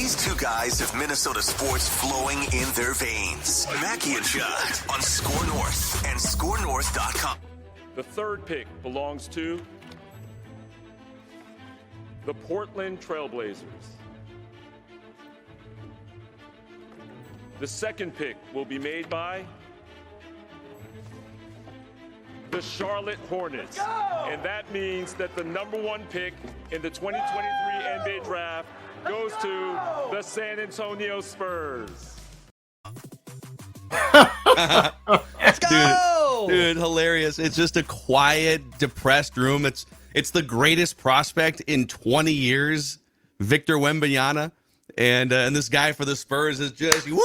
These two guys have Minnesota sports flowing in their veins. Mackey and Judd on Score North and ScoreNorth.com. The third pick belongs to the Portland Trailblazers. The second pick will be made by the Charlotte Hornets. And that means that the number one pick in the 2023 NBA draft goes to the San Antonio Spurs. Let's go! Dude, hilarious. It's just a quiet, depressed room. It's the greatest prospect in 20 years, Victor Wembanyama. And this guy for the Spurs is just, woo!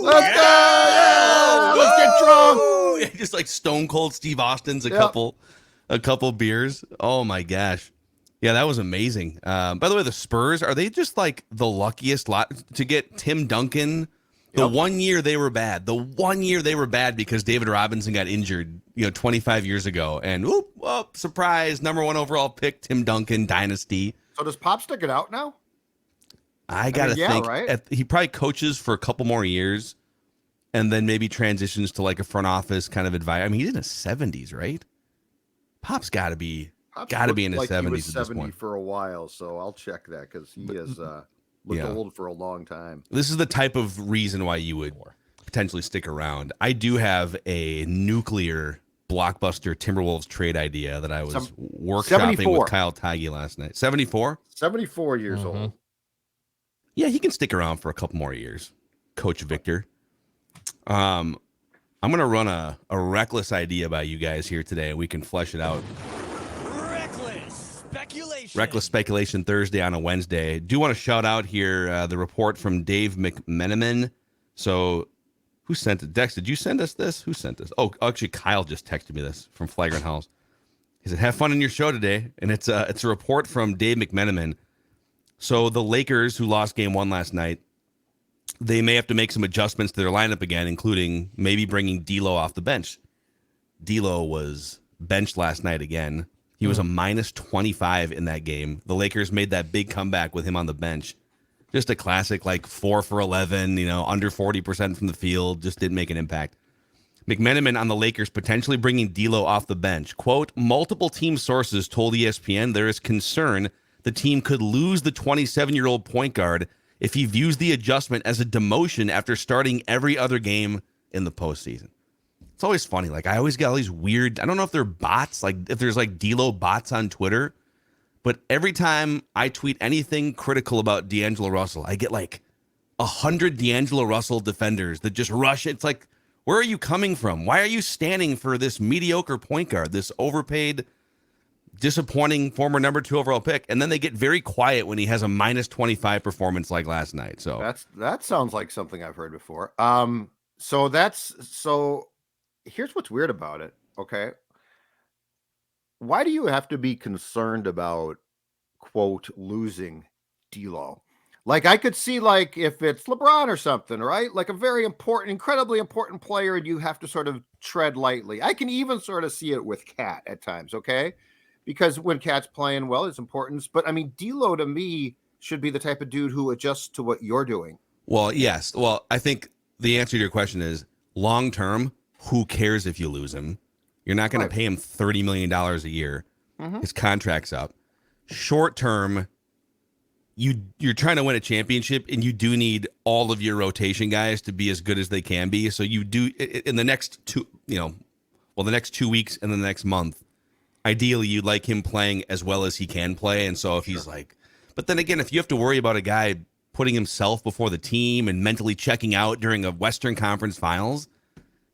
Let's go! Yeah! Let's get drunk! Just like Stone Cold Steve Austin's a couple beers. Oh, my gosh. Yeah, that was amazing. By the way, the Spurs, are they just like the luckiest lot to get Tim Duncan? The 1 year they were bad. The 1 year they were bad because David Robinson got injured, 25 years ago. And surprise, number one overall pick, Tim Duncan, dynasty. So does Pop stick it out now? I gotta think. Right? He probably coaches for a couple more years, and then maybe transitions to like a front office kind of advice. I mean, he's in his 70s, right? Pop's got to be in his 70s. He was at this 70 point. for a while, so I'll check that because he has looked old for a long time. This is the type of reason why you would potentially stick around. I do have a nuclear blockbuster Timberwolves trade idea that I was workshopping 74. with Kyle Tige last night. 74? 74 years old. Yeah, he can stick around for a couple more years, Coach Victor. I'm going to run a reckless idea by you guys here today. We can flesh it out. Reckless speculation Thursday on a Wednesday. Do want to shout out here the report from Dave McMenamin. So who sent it? Dex, did you send us this? Who sent this? Oh, actually, Kyle just texted me this from Flagrant House. He said, have fun in your show today. And it's a report from Dave McMenamin. So the Lakers, who lost game one last night, they may have to make some adjustments to their lineup again, including maybe bringing D'Lo off the bench. D'Lo was benched last night again. He was a minus 25 in that game. The Lakers made that big comeback with him on the bench. Just a classic, like 4 for 11, under 40% from the field, just didn't make an impact. McMenamin on the Lakers potentially bringing D'Lo off the bench. Quote, multiple team sources told ESPN there is concern the team could lose the 27-year-old point guard if he views the adjustment as a demotion after starting every other game in the postseason. It's always funny. Like, I always get all these weird, I don't know if they're bots, like if there's like D'Lo bots on Twitter, but every time I tweet anything critical about D'Angelo Russell, I get like 100 D'Angelo Russell defenders that just rush. It's like, where are you coming from? Why are you standing for this mediocre point guard, this overpaid, disappointing former number 2 overall pick? And then they get very quiet when he has a minus 25 performance like last night. So that sounds like something I've heard before. So here's what's weird about it. Okay. Why do you have to be concerned about, quote, losing D'Lo? Like, I could see, like, if it's LeBron or something, right? Like a very important, incredibly important player, and you have to sort of tread lightly. I can even sort of see it with KAT at times, okay? Because when KAT's playing well, it's important. But, I mean, D'Lo, to me, should be the type of dude who adjusts to what you're doing. Well, yes. Well, I think the answer to your question is, long-term, who cares if you lose him? You're not going to pay him $30 million a year. His contract's up. Short-term, you're trying to win a championship, and you do need all of your rotation guys to be as good as they can be. So you do in the next the next 2 weeks and the next month. Ideally, you'd like him playing as well as he can play. And so if he's like, but then again, if you have to worry about a guy putting himself before the team and mentally checking out during a Western Conference Finals,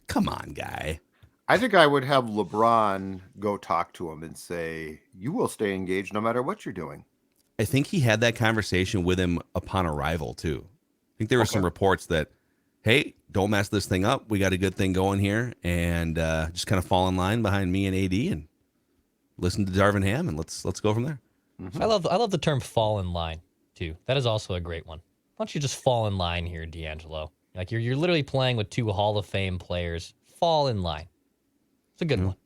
come on, guy. I think I would have LeBron go talk to him and say, you will stay engaged no matter what you're doing. I think he had that conversation with him upon arrival, too. I think there were some reports that, hey, don't mess this thing up. We got a good thing going here. And just kind of fall in line behind me and AD and listen to Darvin Ham, and let's go from there. I love the term fall in line, too. That is also a great one. Why don't you just fall in line here, D'Angelo? Like, you're literally playing with 2 Hall of Fame players. Fall in line. It's a good one.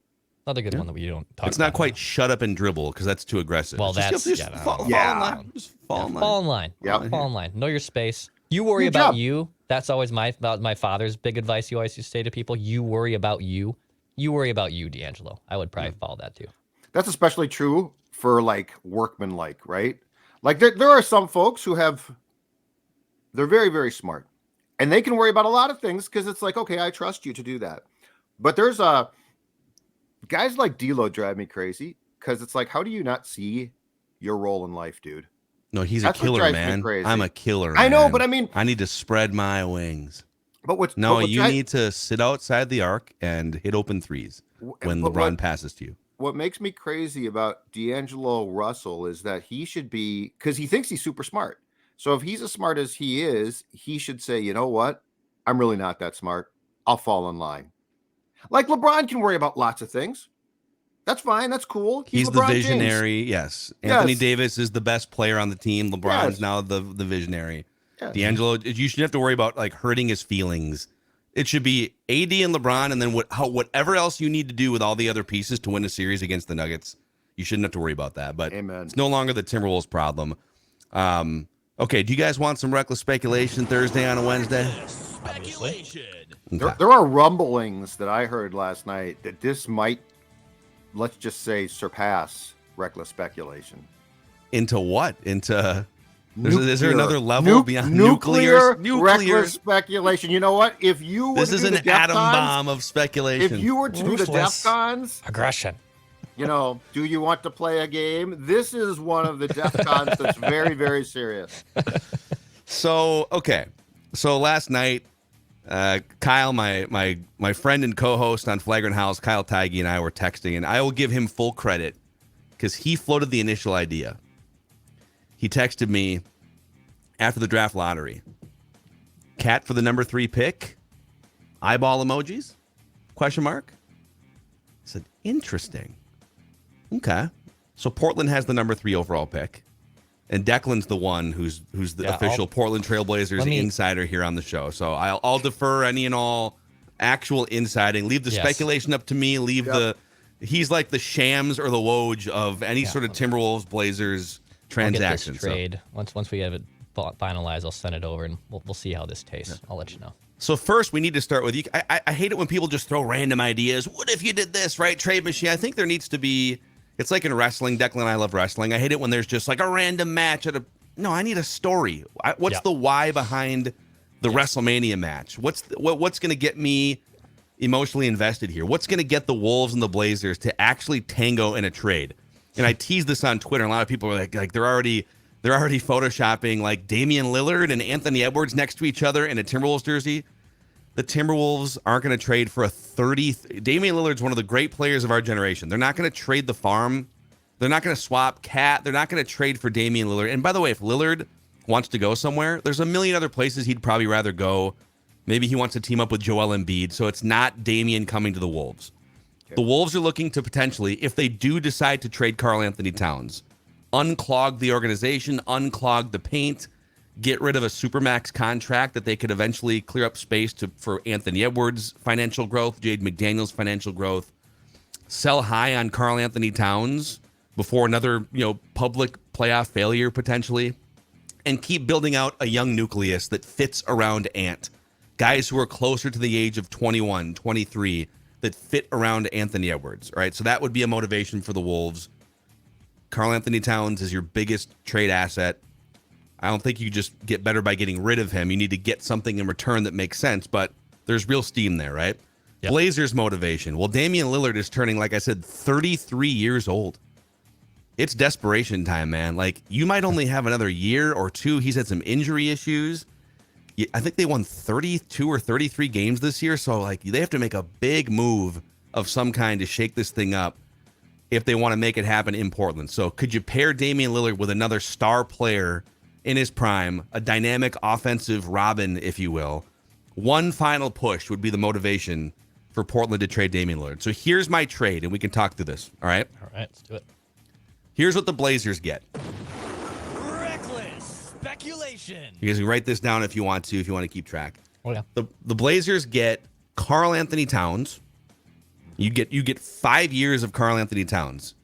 Another good one that we don't talk about. It's not quite shut up and dribble because that's too aggressive. Well, Just fall in line. Just fall in line. Fall in line. Yeah. Fall in line. Know your space. You worry Good about job. you. That's always my father's big advice. He always used to say to people, "You worry about you. You worry about you, D'Angelo." I would probably follow that too. That's especially true for like workmanlike, right? Like there are some folks who they're very, very smart and they can worry about a lot of things because it's like, okay, I trust you to do that. But there's guys like D'Lo drive me crazy because it's like, how do you not see your role in life, dude? No, he's That's a what killer, drives me man. crazy. I'm a killer. I know, man. but I mean, I need to spread my wings. but No, you need to sit outside the arc and hit open threes when but LeBron passes to you. what makes me crazy about D'Angelo Russell is that he should be, because he thinks he's super smart. So if he's as smart as he is, he should say, you know what? I'm really not that smart. I'll fall in line. Like LeBron can worry about lots of things. That's fine. That's cool. He's LeBron the James. visionary. Yes. Anthony Yes. Davis is the best player on the team. LeBron's Yes. now the visionary. Yes. D'Angelo, you shouldn't have to worry about like hurting his feelings. It should be AD and LeBron, and then whatever else you need to do with all the other pieces to win a series against the Nuggets. You shouldn't have to worry about that. But Amen. It's no longer the Timberwolves' problem. Okay, do you guys want some reckless speculation Thursday on a Wednesday? Obviously. Okay. There are rumblings that I heard last night that this might, let's just say, surpass reckless speculation. Into what? Into is there another level Nuclear, beyond nuclear nuclear? reckless speculation? You know what? If you were This to is do an the atom DEFCONs, bomb of speculation. if you were to do the Ruthless. DEFCONs, Aggression. you know, do you want to play a game? This is one of the DEFCONs that's very, very serious. So last night, Kyle, my friend and co-host on Flagrant House, Kyle Teige, and I were texting, and I will give him full credit because he floated the initial idea. He texted me after the draft lottery. KAT for the number 3 pick? Eyeball emojis? Question mark? I said, interesting. Okay. So Portland has the number 3 overall pick. And Declan's the one who's the official Portland Trailblazers insider here on the show. So I'll defer any and all actual insiding. Leave the speculation up to me. Leave he's like the Shams or the Woj of any sort of Timberwolves Blazers transaction. I'll get this trade. Once we have it finalized, I'll send it over and we'll see how this tastes. I'll let you know. So first, we need to start with you. I hate it when people just throw random ideas. What if you did this, right? Trade machine. I think there needs to be. It's like in wrestling. Declan and I love wrestling. I hate it when there's just like a random match at a. No, I need a story. What's the why behind the WrestleMania match? What's going to get me emotionally invested here? What's going to get the Wolves and the Blazers to actually tango in a trade? And I teased this on Twitter. And a lot of people are like they're already photoshopping like Damian Lillard and Anthony Edwards next to each other in a Timberwolves jersey. The Timberwolves aren't going to trade for a 30. Damian Lillard's one of the great players of our generation. They're not going to trade the farm. They're not going to swap KAT. They're not going to trade for Damian Lillard. And by the way, if Lillard wants to go somewhere, there's a million other places he'd probably rather go. Maybe he wants to team up with Joel Embiid. So it's not Damian coming to the Wolves. Okay. The Wolves are looking to potentially, if they do decide to trade Karl-Anthony Towns, unclog the organization, unclog the paint, get rid of a Supermax contract that they could eventually clear up space for Anthony Edwards' financial growth, Jade McDaniels' financial growth, sell high on Karl-Anthony Towns before another public playoff failure potentially, and keep building out a young nucleus that fits around Ant. Guys who are closer to the age of 21, 23 that fit around Anthony Edwards, right? So that would be a motivation for the Wolves. Karl-Anthony Towns is your biggest trade asset. I don't think you just get better by getting rid of him. You need to get something in return that makes sense, but there's real steam there, right? Yep. Blazers motivation. Well, Damian Lillard is turning, like I said, 33 years old. It's desperation time, man. Like, you might only have another year or two. He's had some injury issues. I think they won 32 or 33 games this year, so like they have to make a big move of some kind to shake this thing up if they want to make it happen in Portland. So could you pair Damian Lillard with another star player in his prime, a dynamic offensive Robin, if you will? One final push would be the motivation for Portland to trade Damian Lillard. So here's my trade, and we can talk through this. All right? All right, let's do it. Here's what the Blazers get. Reckless speculation. You guys can write this down if you want to keep track. Oh, yeah. The Blazers get Karl-Anthony Towns, You get 5 years of Karl-Anthony Towns.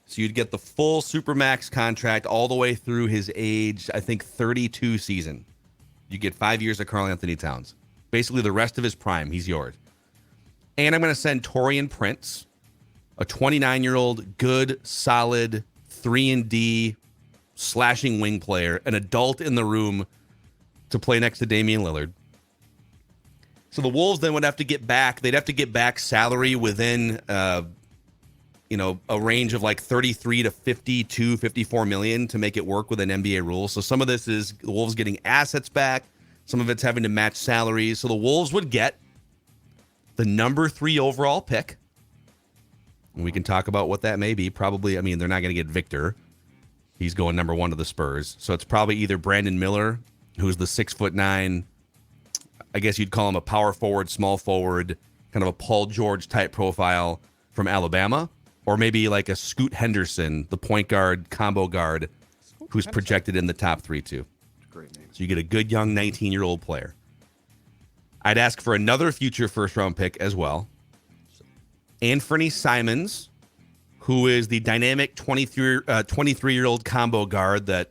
So you'd get the full Supermax contract all the way through his age, I think, 32 season. You get 5 years of Karl-Anthony Towns. Basically, the rest of his prime, he's yours. And I'm going to send Taurean Prince, a 29-year-old, good, solid, 3-and-D, slashing wing player, an adult in the room to play next to Damian Lillard. So the Wolves then would have to get back. They'd have to get back salary within a range of like 33 to 52, 54 million to make it work with an NBA rule. So some of this is the Wolves getting assets back. Some of it's having to match salaries. So the Wolves would get the number 3 overall pick. And we can talk about what that may be. Probably, I mean, they're not going to get Victor. He's going number 1 to the Spurs. So it's probably either Brandon Miller, who's the 6'9", I guess you'd call him a power forward, small forward, kind of a Paul George type profile from Alabama. Or maybe like a Scoot Henderson, the point guard, combo guard, who's projected in the top 3 too. Great name. So you get a good young 19-year-old player. I'd ask for another future first-round pick as well. Anthony Simons, who is the dynamic 23-year-old combo guard that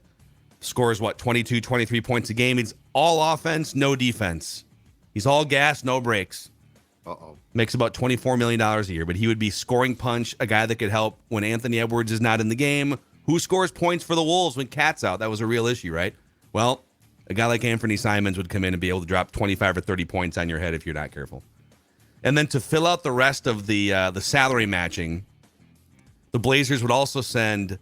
scores, 22, 23 points a game. He's all offense, no defense. He's all gas, no breaks. Uh-oh. Makes about $24 million a year, but he would be scoring punch, a guy that could help when Anthony Edwards is not in the game. Who scores points for the Wolves when KAT's out? That was a real issue, right? Well, a guy like Anthony Simons would come in and be able to drop 25 or 30 points on your head if you're not careful. And then to fill out the rest of the salary matching, the Blazers would also send,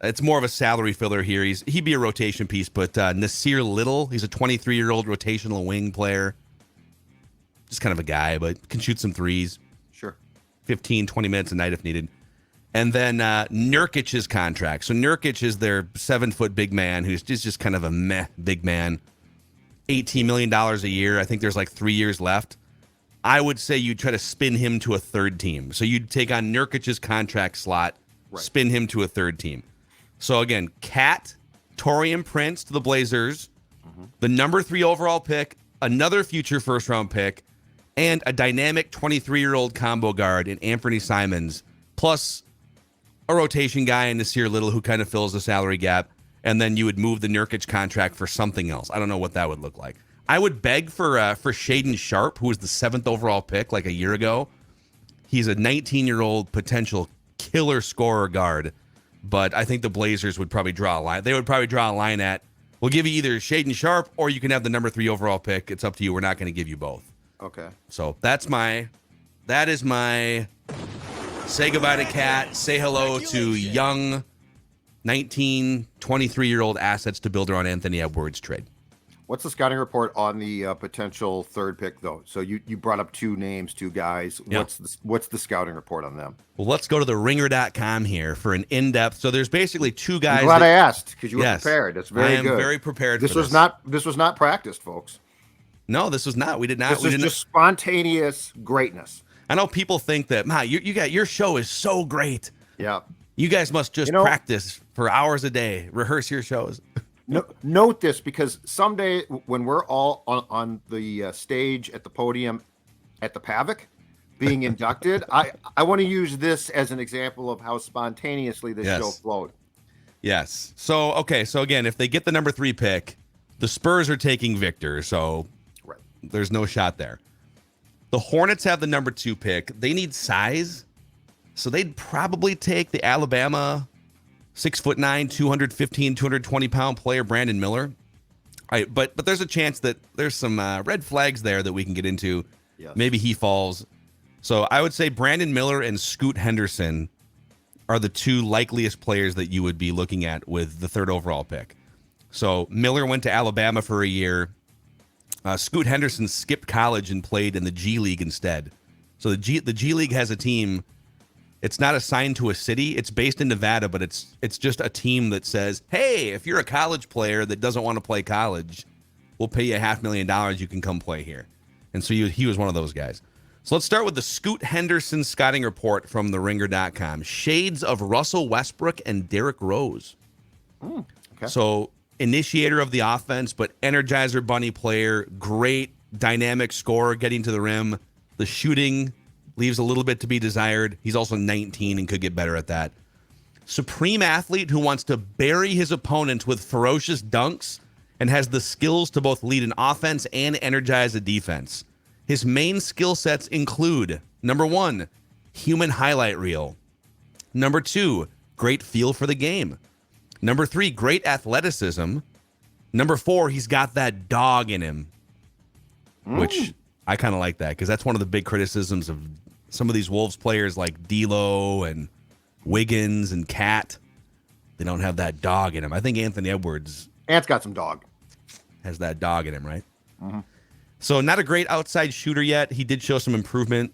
it's more of a salary filler here. He'd be a rotation piece, but Nasir Little, he's a 23-year-old rotational wing player. Just kind of a guy, but can shoot some threes. Sure. 15, 20 minutes a night if needed. And then Nurkic's contract. So Nurkic is their 7-foot big man who's just kind of a meh big man. $18 million a year. I think there's like 3 years left. I would say you'd try to spin him to a third team. So you'd take on Nurkic's contract slot, spin him to a third team. So again, KAT, Taurean Prince to the Blazers, the number 3 overall pick, another future first-round pick, and a dynamic 23-year-old combo guard in Anthony Simons, plus a rotation guy in Nasir Little who kind of fills the salary gap, and then you would move the Nurkic contract for something else. I don't know what that would look like. I would beg for Shaedon Sharpe, who was the 7th overall pick like a year ago. He's a 19-year-old potential killer scorer guard, but I think the Blazers would probably draw a line. They would probably draw a line at, we'll give you either Shaedon Sharpe or you can have the number 3 overall pick. It's up to you. We're not going to give you both. Okay. So that is my say goodbye to KAT, say hello to young 19, 23-year-old assets to build around Anthony Edwards trade. What's the scouting report on the potential third pick, though? So you brought up 2 names, 2 guys. Yeah. What's the scouting report on them? Well, let's go to the ringer.com here for an in-depth. So there's basically 2 guys. I'm glad I asked because you were prepared. That's very good. I am very prepared this for was not practiced, folks. No, this was not. We did not. This was just spontaneous greatness. I know people think that, your show is so great. Yeah. You guys must just practice for hours a day, rehearse your shows. Note this, because someday when we're all on the stage at the podium at the PAVC being inducted, I want to use this as an example of how spontaneously this show flowed. Yes. So again, if they get the number 3 pick, the Spurs are taking Victor, so there's no shot there. The Hornets have the number 2 pick. They need size, so they'd probably take the Alabama 6'9", 215, 220-pound player Brandon Miller. All right, but there's a chance that there's some red flags there that we can get into. Yes. Maybe he falls. So I would say Brandon Miller and Scoot Henderson are the 2 likeliest players that you would be looking at with the 3rd overall pick. So Miller went to Alabama for a year. Scoot Henderson skipped college and played in the G League instead. So the G League has a team. It's not assigned to a city. It's based in Nevada, but it's just a team that says, hey, if you're a college player that doesn't want to play college, we'll pay you $500,000. You can come play here. And so he was one of those guys. So let's start with the Scoot Henderson scouting report from theringer.com. Shades of Russell Westbrook and Derrick Rose. Okay. So initiator of the offense, but energizer bunny player, great dynamic scorer getting to the rim. The shooting leaves a little bit to be desired. He's also 19 and could get better at that. Supreme athlete who wants to bury his opponents with ferocious dunks and has the skills to both lead an offense and energize a defense. His main skill sets include, number 1, human highlight reel. Number 2, great feel for the game. Number 3, great athleticism. Number 4, he's got that dog in him, which I kind of like that because that's one of the big criticisms of some of these Wolves players like D'Lo and Wiggins and KAT. They don't have that dog in him. I think Anthony Edwards Ant's got some dog. has that dog in him, right? Mm-hmm. So not a great outside shooter yet. He did show some improvement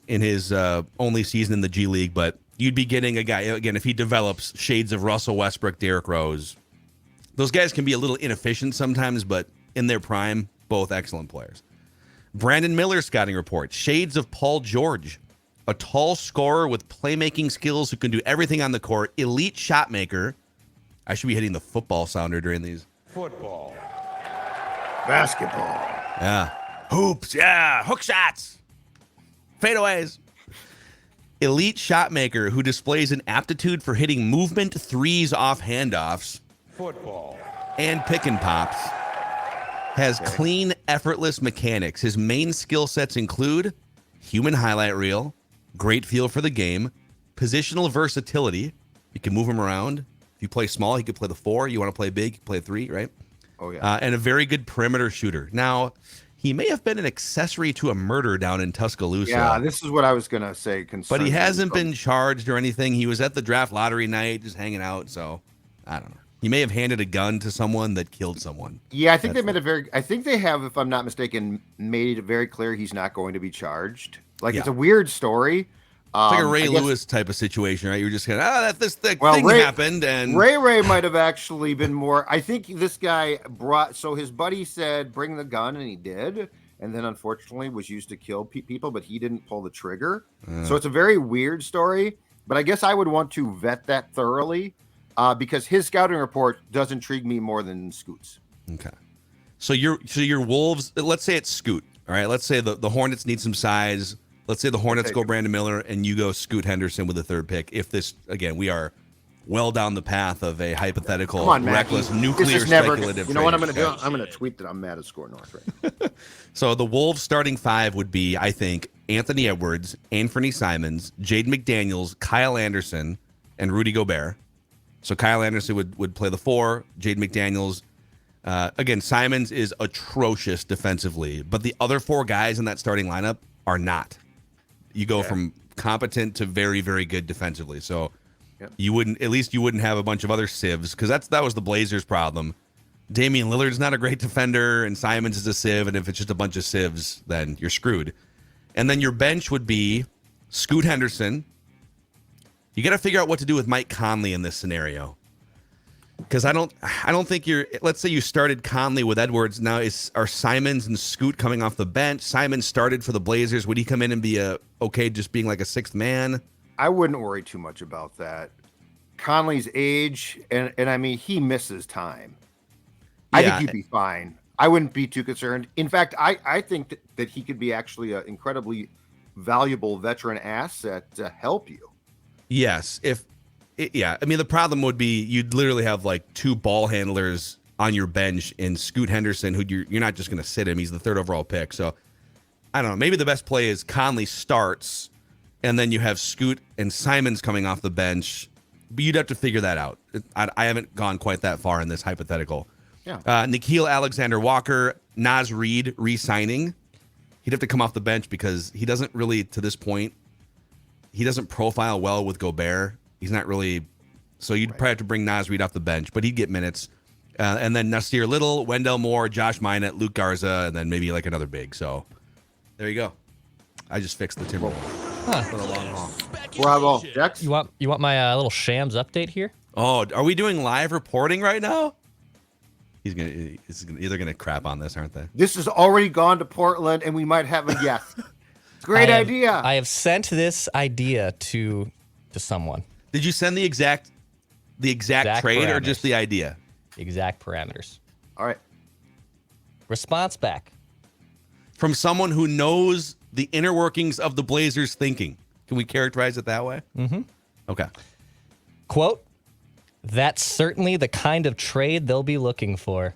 in his only season in the G League, but you'd be getting a guy, again, if he develops shades of Russell Westbrook, Derrick Rose. Those guys can be a little inefficient sometimes, but in their prime, both excellent players. Brandon Miller's scouting report, shades of Paul George, a tall scorer with playmaking skills who can do everything on the court, elite shot maker. I should be hitting the football sounder during these. Football. Basketball. Yeah. Hoops, yeah. Hook shots. Fadeaways. Elite shot maker who displays an aptitude for hitting movement threes off handoffs. Football. And pick and pops. Has clean, effortless mechanics. His main skill sets include human highlight reel, great feel for the game, positional versatility. You can move him around. If you play small, he could play the 4. You want to play big, you can play 3, right? Oh, yeah. And a very good perimeter shooter. Now, he may have been an accessory to a murder down in Tuscaloosa. Yeah, this is what I was going to say. But he hasn't been charged or anything. He was at the draft lottery night just hanging out, so I don't know. He may have handed a gun to someone that killed someone. Yeah, I think they made it very. I think they have, if I'm not mistaken, made it very clear he's not going to be charged. Like it's a weird story. It's like a Ray Lewis type of situation, right? You're just kind of this thing Ray, happened, and Ray might have actually been more. I think this guy brought. So his buddy said, "Bring the gun," and he did. And then unfortunately was used to kill people, but he didn't pull the trigger. So it's a very weird story. But I guess I would want to vet that thoroughly. Because his scouting report does intrigue me more than Scoot's. Okay. So your Wolves, let's say it's Scoot. All right. Let's say the Hornets need some size. Let's say the Hornets go Brandon Miller and you go Scoot Henderson with the 3rd pick. If this, again, we are well down the path of a hypothetical, reckless, nuclear, speculative. You know what I'm going to do? I'm going to tweet that I'm mad at Score North right. So the Wolves starting 5 would be, I think, Anthony Edwards, Anthony Simons, Jaden McDaniels, Kyle Anderson, and Rudy Gobert. So Kyle Anderson would play the 4. Jaden McDaniels. Again, Simons is atrocious defensively, but the other 4 guys in that starting lineup are not. You go from competent to very, very good defensively. So you wouldn't have a bunch of other sieves because that was the Blazers' problem. Damian Lillard's not a great defender, and Simons is a sieve, and if it's just a bunch of sieves, then you're screwed. And then your bench would be Scoot Henderson. You got to figure out what to do with Mike Conley in this scenario. Because I don't think let's say you started Conley with Edwards. Now are Simons and Scoot coming off the bench? Simons started for the Blazers. Would he come in and be okay just being like a 6th man? I wouldn't worry too much about that. Conley's age, and I mean, he misses time. I think he'd be fine. I wouldn't be too concerned. In fact, I think that he could be actually an incredibly valuable veteran asset to help you. Yes. I mean, the problem would be you'd literally have like 2 ball handlers on your bench in Scoot Henderson, who you're not just going to sit him. He's the 3rd overall pick. So I don't know. Maybe the best play is Conley starts, and then you have Scoot and Simons coming off the bench. But you'd have to figure that out. I haven't gone quite that far in this hypothetical. Yeah. Nikhil Alexander-Walker, Naz Reid re-signing. He'd have to come off the bench because he doesn't really, to this point, he doesn't profile well with Gobert. He's not really, so you'd probably have to bring Naz Reid off the bench, but he'd get minutes. And then Nasir Little, Wendell Moore, Josh Minott, Luke Garza, and then maybe like another big. So there you go. I just fixed the Timberwolves for the long haul. Bravo, Dex. You want my little Shams update here? Oh, are we doing live reporting right now? He's either gonna crap on this, aren't they? This has already gone to Portland, and we might have a yes. Great idea. I have sent this idea to someone. Did you send the exact trade parameters. Or just the idea? Exact parameters. All right. Response back. From someone who knows the inner workings of the Blazers thinking. Can we characterize it that way? Mm-hmm. Okay. Quote, "That's certainly the kind of trade they'll be looking for."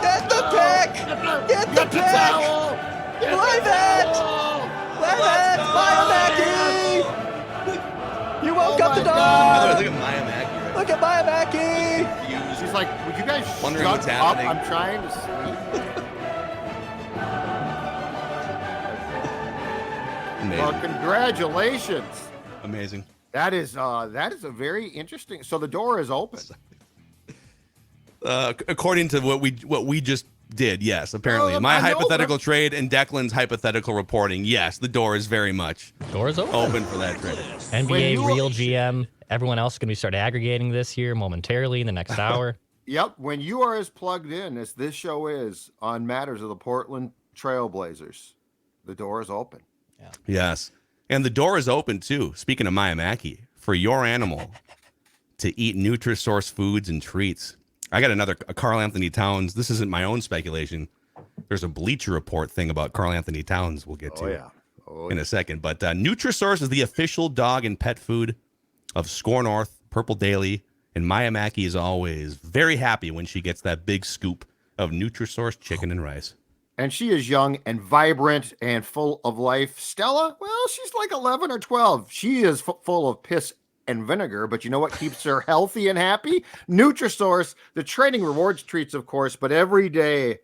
Get the pick! Get the pick! You woke up the By dog! the way, look at Maya Mackey. Right? Look at Maya Mackey! She's like, would you guys Wondering shut what's up? happening. I'm trying to sleep. Amazing. Well, congratulations. Amazing. That is a very interesting. So the door is open. According to what we just did, yes, apparently. Well, My I know, hypothetical but- trade and Declan's hypothetical reporting, yes, the door is very much Doors open. open for that trade. When NBA you- real GM. Everyone else is going to start aggregating this here momentarily in the next hour. Yep. When you are as plugged in as this show is on matters of the Portland Trailblazers, the door is open. Yes. And the door is open, too, speaking of Maya Mackey, for your animal to eat Nutrisource foods and treats. I got a Karl-Anthony Towns. This isn't my own speculation. There's a Bleacher Report thing about Karl-Anthony Towns we'll get to in a second. But Nutrisource is the official dog and pet food of Score North, Purple Daily, and Maya Mackey is always very happy when she gets that big scoop of Nutrisource chicken and rice. And she is young and vibrant and full of life. Stella, well, she's like 11 or 12. She is full of piss and vinegar, but you know what keeps her healthy and happy? Nutrisource, the training rewards treats, of course, but every day,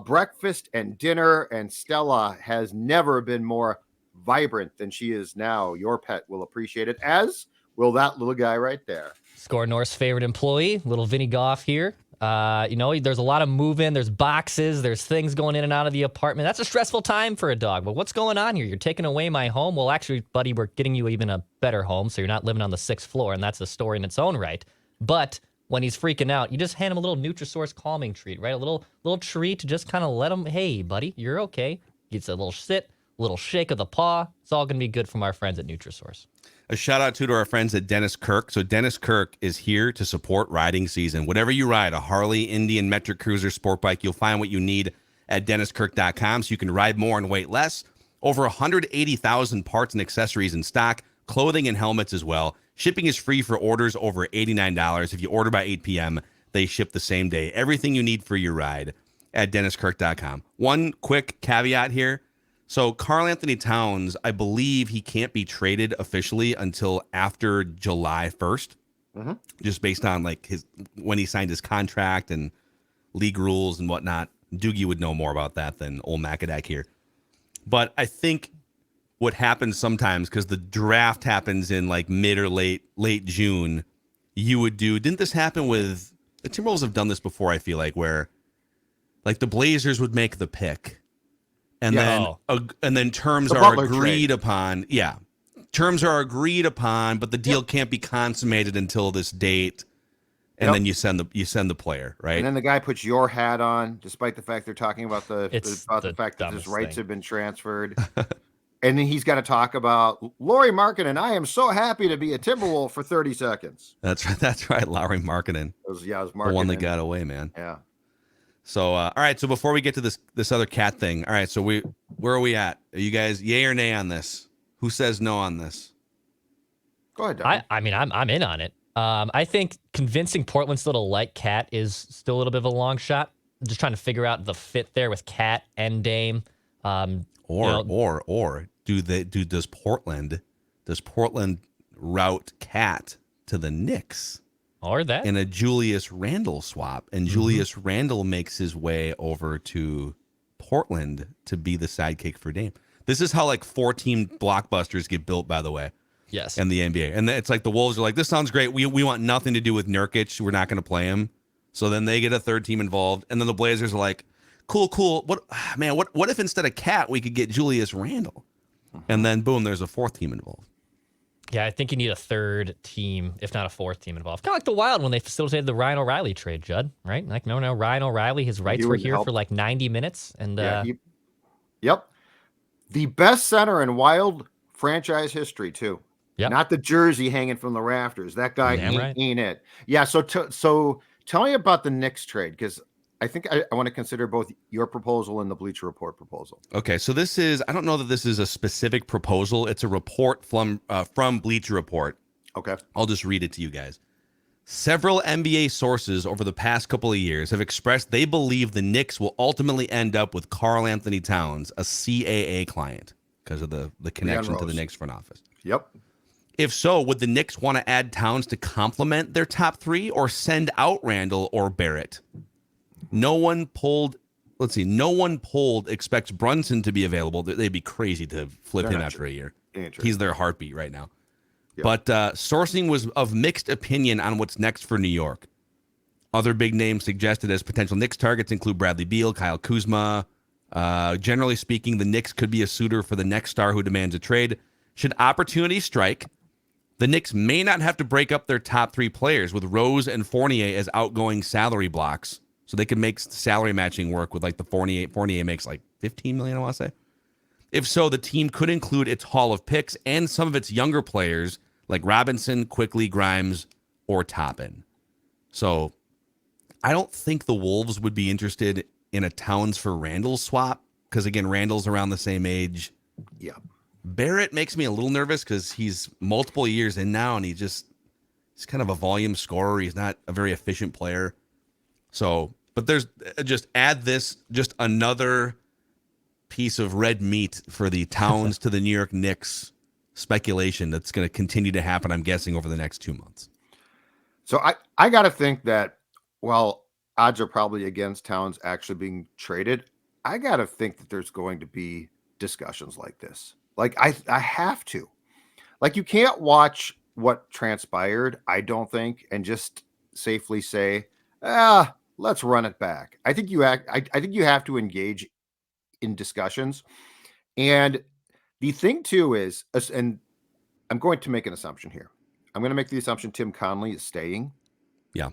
breakfast and dinner, and Stella has never been more vibrant than she is now. Your pet will appreciate it, as will that little guy right there. Score North's favorite employee, little Vinny Goff here. There's a lot of moving. There's boxes. There's things going in and out of the apartment. That's a stressful time for a dog. But what's going on here? You're taking away my home. Well, actually, buddy, we're getting you even a better home, so you're not living on the 6th floor, and that's a story in its own right. But when he's freaking out, you just hand him a little Nutrisource calming treat, right? A little treat to just kind of let him, hey, buddy, you're okay. Gets a little sit, a little shake of the paw. It's all going to be good from our friends at Nutrisource. A shout out to our friends at Dennis Kirk. So Dennis Kirk is here to support riding season. Whatever you ride, a Harley, Indian, Metric Cruiser, sport bike, you'll find what you need at DennisKirk.com so you can ride more and wait less. Over 180,000 parts and accessories in stock, clothing and helmets as well. Shipping is free for orders over $89. If you order by 8 p.m., they ship the same day. Everything you need for your ride at DennisKirk.com. One quick caveat here. So Karl-Anthony Towns, I believe he can't be traded officially until after July 1st, just based on like when he signed his contract and league rules and whatnot. Doogie would know more about that than old Macadac here. But I think what happens sometimes, because the draft happens in like mid or late June, didn't this happen with the Timberwolves? Have done this before, I feel like, where like the Blazers would make the pick. And then terms The are Butler agreed trade. upon. Yeah. Terms are agreed upon, but the deal can't be consummated until this date. And then you send the player, right? And then the guy puts your hat on, despite the fact they're talking about the fact that his dumbest rights thing. have been transferred. And then he's got to talk about Lauri Markkanen. I am so happy to be a Timberwolf for 30 seconds. That's right. That's right. Lauri Markkanen, It was Markkanen. the one that got away, man. Yeah. So, all right. So before we get to this other cat thing, all right. So where are we at? Are you guys yay or nay on this? Who says no on this? Go ahead, Don. I'm in on it. I think convincing Portland still to like KAT is still a little bit of a long shot. I'm just trying to figure out the fit there with KAT and Dame. Or does Portland route KAT to the Knicks Or that. in a Julius Randle swap, and Julius Randle makes his way over to Portland to be the sidekick for Dame. This is how like 4-team blockbusters get built, by the way. Yes. In the NBA. And it's like the Wolves are like, this sounds great. We want nothing to do with Nurkic. We're not going to play him. So then they get a third team involved. And then the Blazers are like, cool. What if instead of KAT, we could get Julius Randle? And then boom, there's a fourth team involved. Yeah, I think you need a third team, if not a fourth team involved. Kind of like the Wild when they facilitated the Ryan O'Reilly trade, Judd, right? Like, remember now Ryan O'Reilly, his rights were here for like 90 minutes. And Yep. The best center in Wild franchise history, too. Yep. Not the jersey hanging from the rafters. That guy Damn right. ain't it. Yeah, so tell me about the Knicks trade, because I think I want to consider both your proposal and the Bleacher Report proposal. Okay, so this is, I don't know that this is a specific proposal. It's a report from Bleacher Report. Okay. I'll just read it to you guys. Several NBA sources over the past couple of years have expressed they believe the Knicks will ultimately end up with Karl-Anthony Towns, a CAA client, because of the connection to the Knicks front office. Yep. If so, would the Knicks want to add Towns to complement their top three or send out Randall or Barrett? No one polled expects Brunson to be available. They'd be crazy to flip him after a year. He's their heartbeat right now. Yep. But sourcing was of mixed opinion on what's next for New York. Other big names suggested as potential Knicks targets include Bradley Beal, Kyle Kuzma. Generally speaking, the Knicks could be a suitor for the next star who demands a trade. Should opportunity strike, the Knicks may not have to break up their top three players with Rose and Fournier as outgoing salary blocks. So they could make salary matching work with like the Fournier. Fournier makes like $15 million, I want to say. If so, the team could include its haul of picks and some of its younger players like Robinson, Quickly, Grimes, or Toppin. So I don't think the Wolves would be interested in a Towns for Randall swap because, again, Randall's around the same age. Yeah. Barrett makes me a little nervous because he's multiple years in now and he's kind of a volume scorer. He's not a very efficient player. So, but there's just another piece of red meat for the Towns to the New York Knicks speculation that's going to continue to happen, I'm guessing, over the next 2 months. So I got to think that while odds are probably against Towns actually being traded, I got to think that there's going to be discussions like this. Like I have to. Like you can't watch what transpired, I don't think, and just safely say, let's run it back. I think you have to engage in discussions. And the thing too is, and I'm going to make an assumption here. I'm going to make the assumption Tim Connelly is staying. Yeah.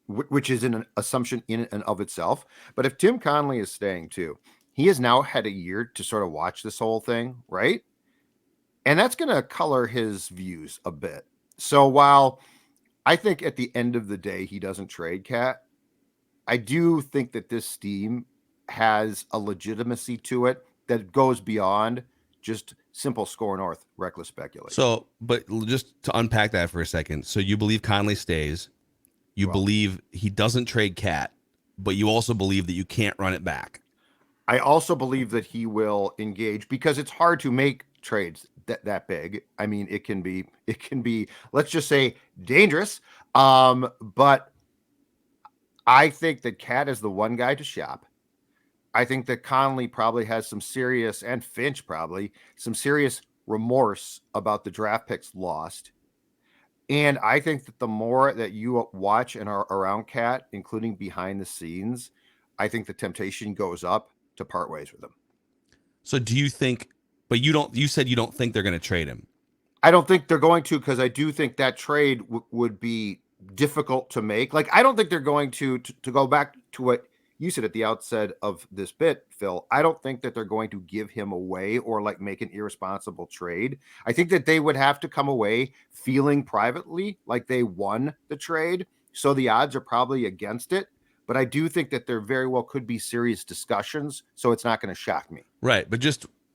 Which is an assumption in and of itself. But if Tim Connelly is staying too, he has now had a year to sort of watch this whole thing, right? And that's going to color his views a bit. So while I think at the end of the day, he doesn't trade KAT, I do think that this team has a legitimacy to it that goes beyond just simple score north, reckless speculation. So, but just to unpack that for a second. So you believe Conley stays. You believe he doesn't trade KAT, but you also believe that you can't run it back. I also believe that he will engage because it's hard to make trades that big. I mean, it can be, let's just say dangerous. But I think that KAT is the one guy to shop. I think that Conley probably has some serious, and Finch probably, some serious remorse about the draft picks lost. And I think that the more that you watch and are around KAT, including behind the scenes, I think the temptation goes up to part ways with him. So do you think, but you said you don't think they're going to trade him. I don't think they're going to, because I do think that trade would be difficult to make. Like, I don't think they're going to go back to what you said at the outset of this bit, Phil. I don't think that they're going to give him away or like make an irresponsible trade. I think that they would have to come away feeling privately like they won the trade. So the odds are probably against it. But I do think that there very well could be serious discussions. So it's not going to shock me. Right. But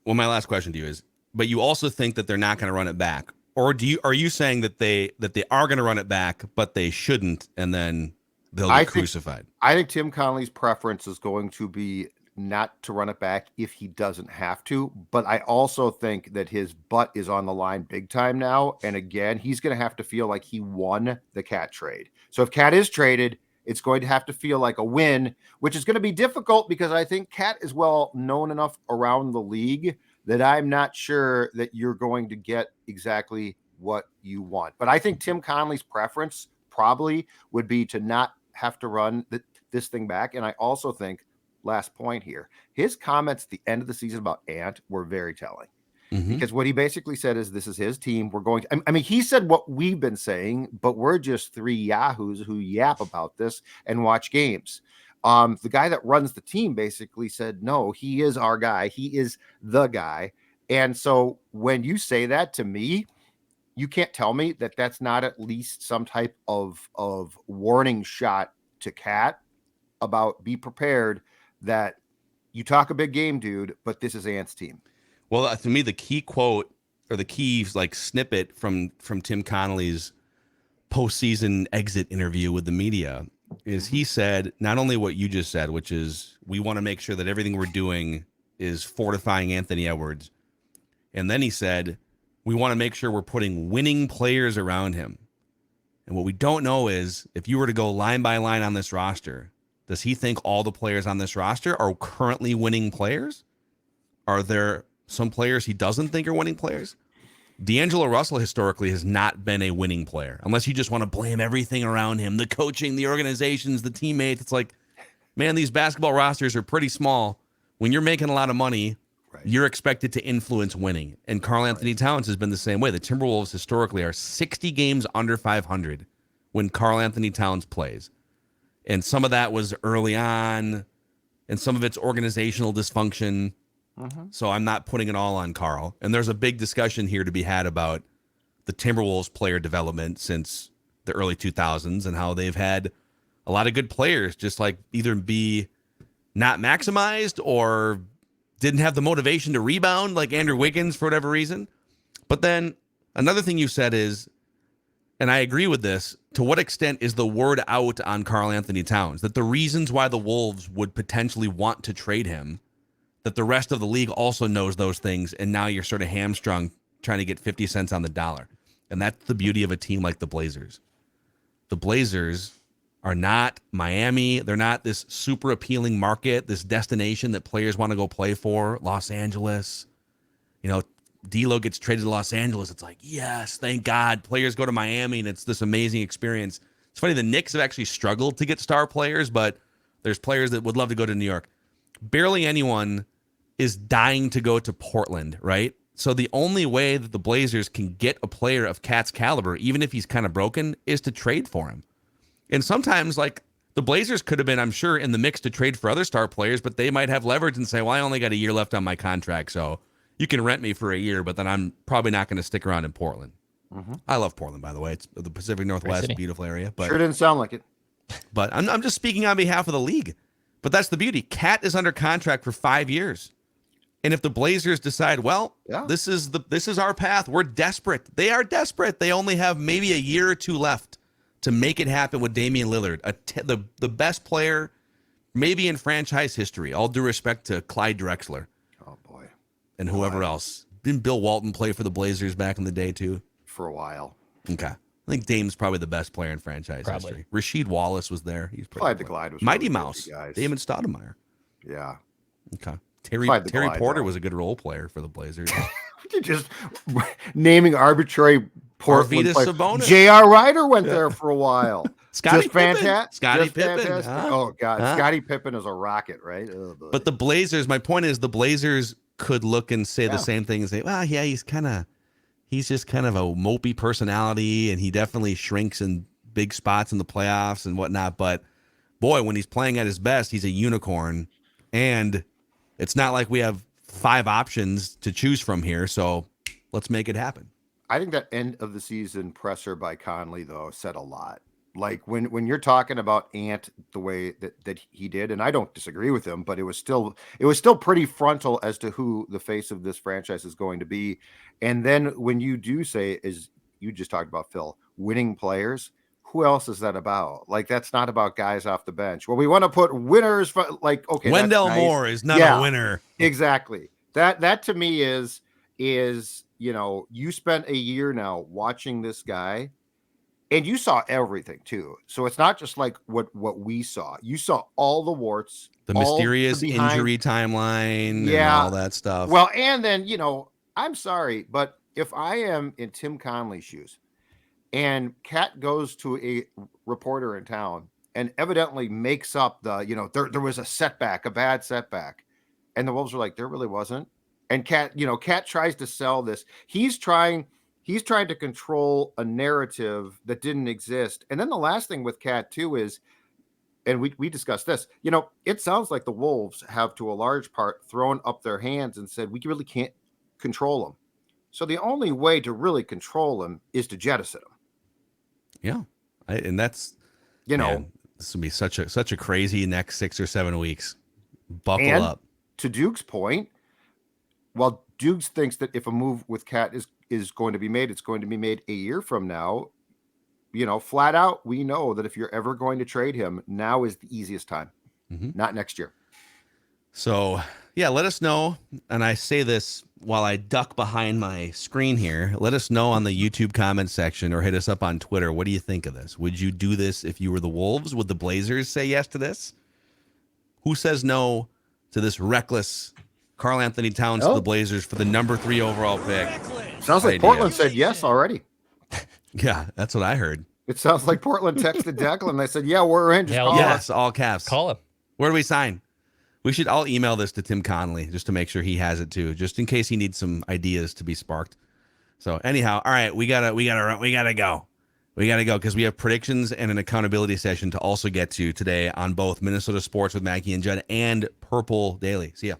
my last question to you is, but you also think that they're not going to run it back? Or are you saying that they are going to run it back, but they shouldn't, and then they'll get crucified? I think Tim Connelly's preference is going to be not to run it back if he doesn't have to. But I also think that his butt is on the line big time now. And again, he's going to have to feel like he won the KAT trade. So if KAT is traded, it's going to have to feel like a win, which is going to be difficult because I think KAT is well known enough around the league that I'm not sure that you're going to get exactly what you want. But I think Tim Connelly's preference probably would be to not have to run this thing back. And I also think, last point here, his comments at the end of the season about Ant were very telling. Mm-hmm. Because what he basically said is, this is his team. We're going to, I mean, he said what we've been saying, but we're just three yahoos who yap about this and watch games. The guy that runs the team basically said, no, he is our guy. He is the guy. And so when you say that to me, you can't tell me that that's not at least some type of warning shot to KAT about be prepared that you talk a big game, dude, but this is Ant's team. Well, to me, the key quote or the key like snippet from Tim Connolly's postseason exit interview with the media is he said not only what you just said, which is we want to make sure that everything we're doing is fortifying Anthony Edwards. And then he said, we want to make sure we're putting winning players around him. And what we don't know is if you were to go line by line on this roster, does he think all the players on this roster are currently winning players? Are there some players he doesn't think are winning players? D'Angelo Russell historically has not been a winning player, unless you just want to blame everything around him, the coaching, the organizations, the teammates. It's like, man, these basketball rosters are pretty small. When you're making a lot of money, you're expected to influence winning. And Karl-Anthony Towns has been the same way. The Timberwolves historically are 60 games under 500 when Karl-Anthony Towns plays. And some of that was early on, and some of it's organizational dysfunction. So I'm not putting it all on Karl. And there's a big discussion here to be had about the Timberwolves player development since the early 2000s and how they've had a lot of good players just like either be not maximized or didn't have the motivation to rebound like Andrew Wiggins for whatever reason. But then another thing you said is, and I agree with this, to what extent is the word out on Karl-Anthony Towns that the reasons why the Wolves would potentially want to trade him, that the rest of the league also knows those things, and now you're sort of hamstrung trying to get 50 cents on the dollar. And that's the beauty of a team like the Blazers. The Blazers are not Miami. They're not this super appealing market, this destination that players want to go play for, Los Angeles. You know, D'Lo gets traded to Los Angeles. It's like, yes, thank God. Players go to Miami, and it's this amazing experience. It's funny, the Knicks have actually struggled to get star players, but there's players that would love to go to New York. Barely anyone is dying to go to Portland, right? So the only way that the Blazers can get a player of KAT's caliber, even if he's kind of broken, is to trade for him. And sometimes, like, the Blazers could have been, I'm sure, in the mix to trade for other star players, but they might have leverage and say, well, I only got a year left on my contract, so you can rent me for a year, but then I'm probably not going to stick around in Portland. I love Portland, by the way. It's the Pacific Northwest, beautiful area. But sure didn't sound like it. But I'm just speaking on behalf of the league. But that's the beauty. KAT is under contract for 5 years. And if the Blazers decide, well, this is our path, we're desperate. They are desperate. They only have maybe a year or two left to make it happen with Damian Lillard, the best player maybe in franchise history. All due respect to Clyde Drexler. Oh, boy. And whoever else. Didn't Bill Walton play for the Blazers back in the day, too? For a while. Okay. I think Dame's probably the best player in franchise history. Rasheed Wallace was there. He's Clyde the Glide was Mighty really Mouse. Damon Stoudemire. Yeah. Okay. Terry Glide, Porter was a good role player for the Blazers. You're just naming arbitrary Portland Arvydas players. Sabonis. J.R. Ryder went there for a while. Scottie just Pippen. fantastic. Scottie Just Pippen. fantastic. Huh? Oh, God. Huh? Scottie Pippen is a rocket, right? Oh, boy. But the Blazers, my point is the Blazers could look and say the same thing and say, well, yeah, he's just kind of a mopey personality, and he definitely shrinks in big spots in the playoffs and whatnot. But boy, when he's playing at his best, he's a unicorn. And it's not like we have 5 options to choose from here. So let's make it happen. I think that end of the season presser by Conley, though, said a lot. Like when you're talking about Ant the way that he did, and I don't disagree with him, but it was still pretty frontal as to who the face of this franchise is going to be. And then when you do say, as you just talked about, Phil, winning players, who else is that about? Like, that's not about guys off the bench. Well, we want to put winners for, like, okay, Wendell that's nice. Moore is not a winner. Exactly. That to me is you spent a year now watching this guy. And you saw everything too. So it's not just like what we saw. You saw all the warts. The mysterious injury timeline and all that stuff. Well, and then, I'm sorry, but if I am in Tim Conley's shoes and KAT goes to a reporter in town and evidently makes up there was a bad setback. And the Wolves are like, there really wasn't. And KAT tries to sell this. He's trying to control a narrative that didn't exist. And then the last thing with KAT too is, and we discussed this, it sounds like the Wolves have to a large part thrown up their hands and said, we really can't control him. So the only way to really control him is to jettison him. Yeah. And that's, This will be such a crazy next 6 or 7 weeks. Buckle And up. to Duke's point, while Dukes thinks that if a move with KAT is going to be made, it's going to be made a year from now. Flat out, we know that if you're ever going to trade him, now is the easiest time, not next year. So, yeah, let us know. And I say this while I duck behind my screen here. Let us know on the YouTube comment section or hit us up on Twitter. What do you think of this? Would you do this if you were the Wolves? Would the Blazers say yes to this? Who says no to this reckless Karl-Anthony Towns to the Blazers for the number 3 overall pick? Sounds like Portland said yes already. Yeah, that's what I heard. It sounds like Portland texted Declan. They said, yeah, we're in. Just call yes, us. all caps. Call him. Where do we sign? I'll email this to Tim Connolly just to make sure he has it too, just in case he needs some ideas to be sparked. So anyhow, all right, we gotta go because we have predictions and an accountability session to also get to today on both Minnesota Sports with Mackey and Judd and Purple Daily. See ya.